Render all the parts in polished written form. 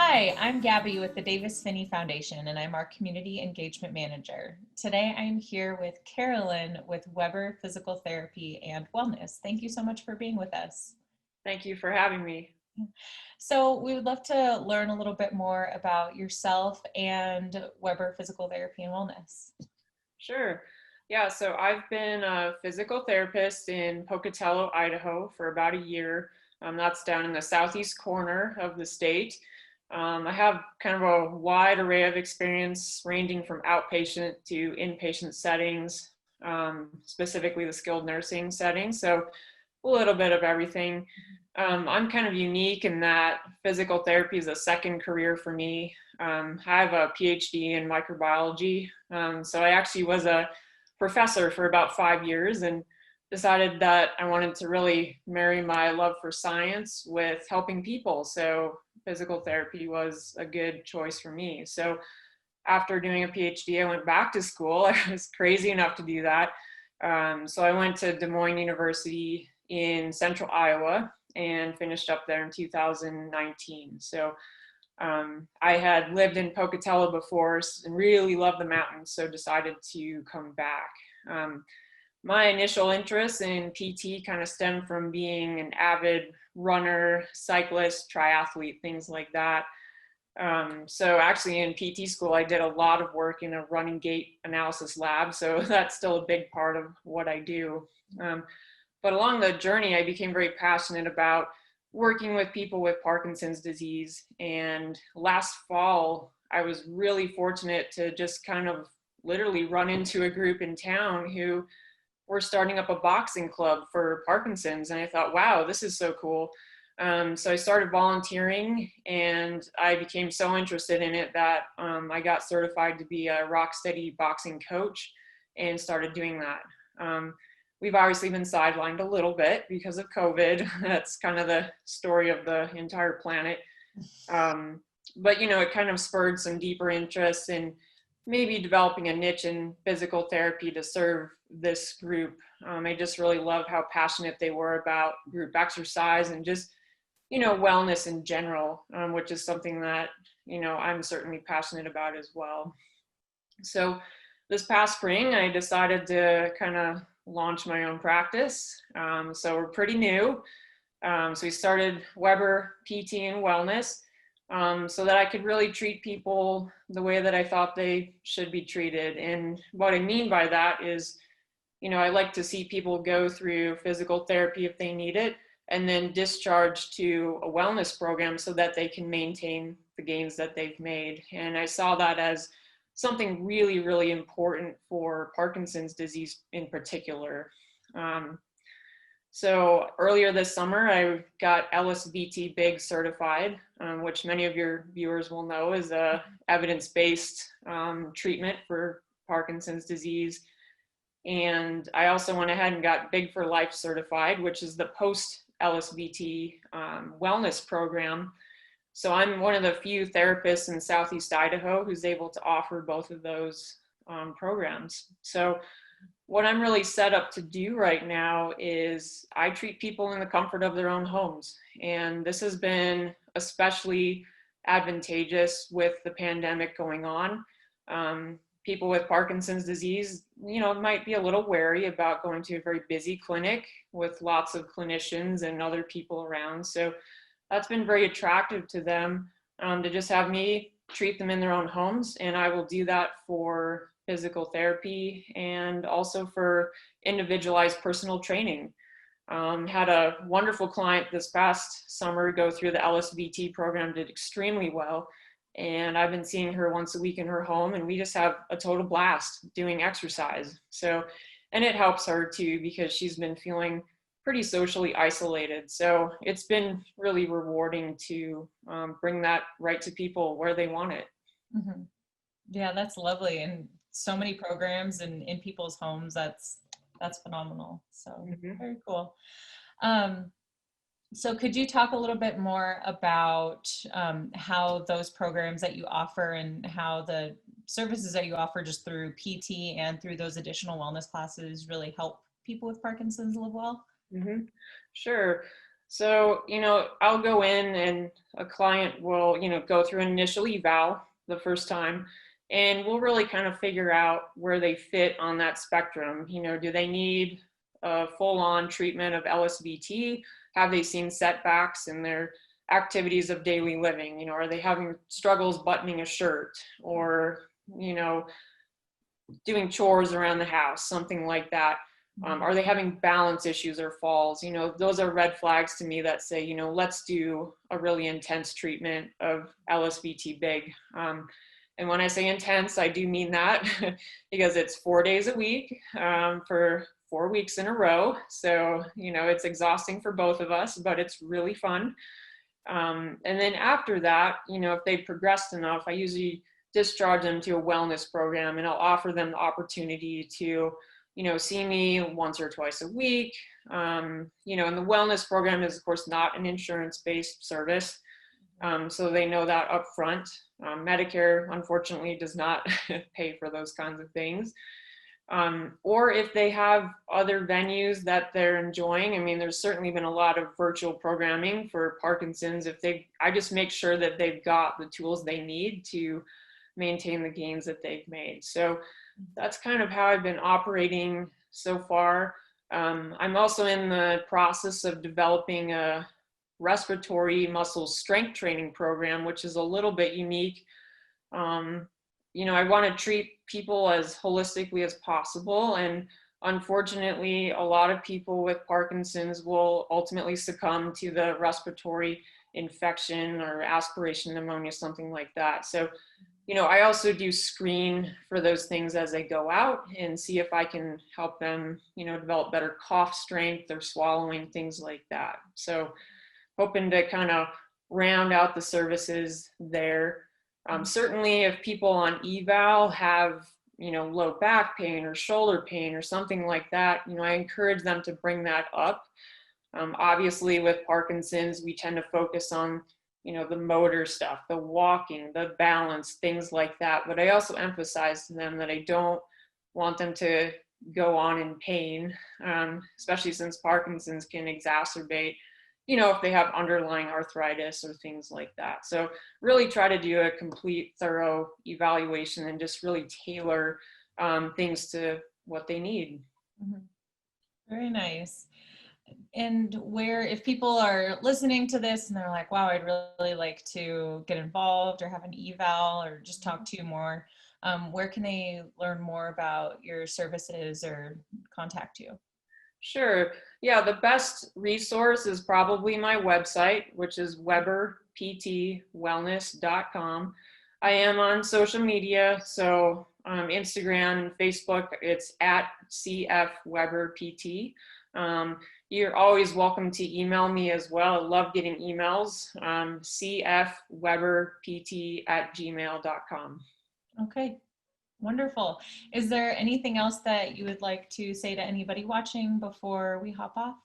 Hi, I'm Gabby with the Davis Phinney Foundation, and I'm our Community Engagement Manager. Today, I'm here with Carolyn with Weber Physical Therapy and Wellness. Thank you so much for being with us. Thank you for having me. So, we would love to learn a little bit more about yourself and Weber Physical Therapy and Wellness. Sure. Yeah, so I've been a physical therapist in Pocatello, Idaho for about a year. That's down in the southeast corner of the state. I have kind of a wide array of experience ranging from outpatient to inpatient settings, specifically the skilled nursing setting. So a little bit of everything. I'm kind of unique in that physical therapy is a second career for me. I have a PhD in microbiology. So I actually was a professor for about 5 years and decided that I wanted to really marry my love for science with helping people. So physical therapy was a good choice for me. So after doing a PhD, I went back to school. I was crazy enough to do that. So I went to Des Moines University in central Iowa and finished up there in 2019. So I had lived in Pocatello before and really loved the mountains, so decided to come back. My initial interest in PT kind of stemmed from being an avid runner, cyclist, triathlete, things like that. So actually in PT school, I did a lot of work in a running gait analysis lab. So that's still a big part of what I do. But along the journey, I became very passionate about working with people with Parkinson's disease. And last fall, I was really fortunate to just kind of literally run into a group in town who were starting up a boxing club for Parkinson's. And I thought, wow, this is so cool. So I started volunteering and I became so interested in it that I got certified to be a Rocksteady boxing coach and started doing that. We've obviously been sidelined a little bit because of COVID. That's kind of the story of the entire planet. But, you know, it kind of spurred some deeper interest in maybe developing a niche in physical therapy to serve this group. I just really love how passionate they were about group exercise and just, you know, wellness in general, which is something that, you know, I'm certainly passionate about as well. So this past spring, I decided to kind of launch my own practice. So we're pretty new. So we started Weber PT and Wellness so that I could really treat people the way that I thought they should be treated. And what I mean by that is, you know, I like to see people go through physical therapy if they need it, and then discharge to a wellness program so that they can maintain the gains that they've made. And I saw that as something really, really important for Parkinson's disease in particular. So earlier this summer, I got LSVT Big certified, which many of your viewers will know is a evidence-based treatment for Parkinson's disease. And I also went ahead and got Big for Life certified, which is the post LSVT wellness program. So I'm one of the few therapists in Southeast Idaho who's able to offer both of those programs. So what I'm really set up to do right now is I treat people in the comfort of their own homes. And this has been especially advantageous with the pandemic going on. People with Parkinson's disease, you know, might be a little wary about going to a very busy clinic with lots of clinicians and other people around. So that's been very attractive to them to just have me treat them in their own homes. And I will do that for physical therapy and also for individualized personal training. Had a wonderful client this past summer go through the LSVT program, did extremely well. And I've been seeing her once a week in her home, and we just have a total blast doing exercise. So, and it helps her too, because she's been feeling pretty socially isolated. So it's been really rewarding to bring that right to people where they want it. Mm-hmm. Yeah, that's lovely. And so many programs and in people's homes, that's phenomenal. So Mm-hmm. very cool. So could you talk a little bit more about how those programs that you offer and how the services that you offer just through PT and through those additional wellness classes really help people with Parkinson's live well? Mm-hmm. Sure. So, I'll go in and a client will, go through an initial eval the first time, and we'll really kind of figure out where they fit on that spectrum. Do they need a full-on treatment of LSVT? Have they seen setbacks in their activities of daily living? Are they having struggles buttoning a shirt, or, doing chores around the house, something like that? Are they having balance issues or falls? Those are red flags to me that say, let's do a really intense treatment of LSVT big. And when I say intense, I do mean that because it's 4 days a week for 4 weeks in a row. So, it's exhausting for both of us, but it's really fun. And then after that, if they've progressed enough, I usually discharge them to a wellness program, and I'll offer them the opportunity to see me once or twice a week. And the wellness program is, of course, not an insurance-based service. So they know that up front. Medicare, unfortunately, does not pay for those kinds of things. Or if they have other venues that they're enjoying. I mean, there's certainly been a lot of virtual programming for Parkinson's. I just make sure that they've got the tools they need to maintain the gains that they've made. So that's kind of how I've been operating so far. I'm also in the process of developing a respiratory muscle strength training program, which is a little bit unique. I want to treat people as holistically as possible. And unfortunately, a lot of people with Parkinson's will ultimately succumb to the respiratory infection or aspiration pneumonia, something like that. So I also do screen for those things as they go out and see if I can help them, develop better cough strength or swallowing, things like that. So hoping to kind of round out the services there. Certainly if people on eval have, low back pain or shoulder pain or something like that, I encourage them to bring that up. Obviously with Parkinson's, we tend to focus on the motor stuff, the walking, the balance, things like that. But I also emphasize to them that I don't want them to go on in pain, especially since Parkinson's can exacerbate, if they have underlying arthritis or things like that. So really try to do a complete, thorough evaluation and just really tailor things to what they need. Mm-hmm. Very nice. And if people are listening to this and they're like, wow, I'd really like to get involved or have an eval or just talk to you more, where can they learn more about your services or contact you? Sure. Yeah, the best resource is probably my website, which is weberptwellness.com. I am on social media, so Instagram, Facebook, it's at CFWeberPT. You're always welcome to email me as well. I love getting emails, cfweberpt@gmail.com. Okay, wonderful. Is there anything else that you would like to say to anybody watching before we hop off?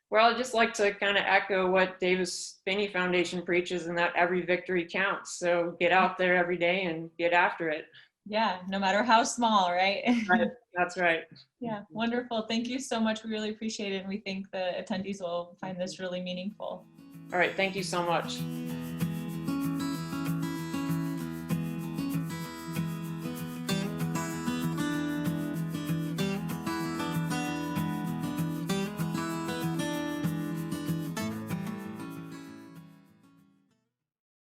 Well, I'd just like to kind of echo what Davis Phinney Foundation preaches, and that every victory counts. So get out there every day and get after it. Yeah, no matter how small, right? Right. That's right. Yeah, wonderful. Thank you so much. We really appreciate it. And we think the attendees will find this really meaningful. All right. Thank you so much.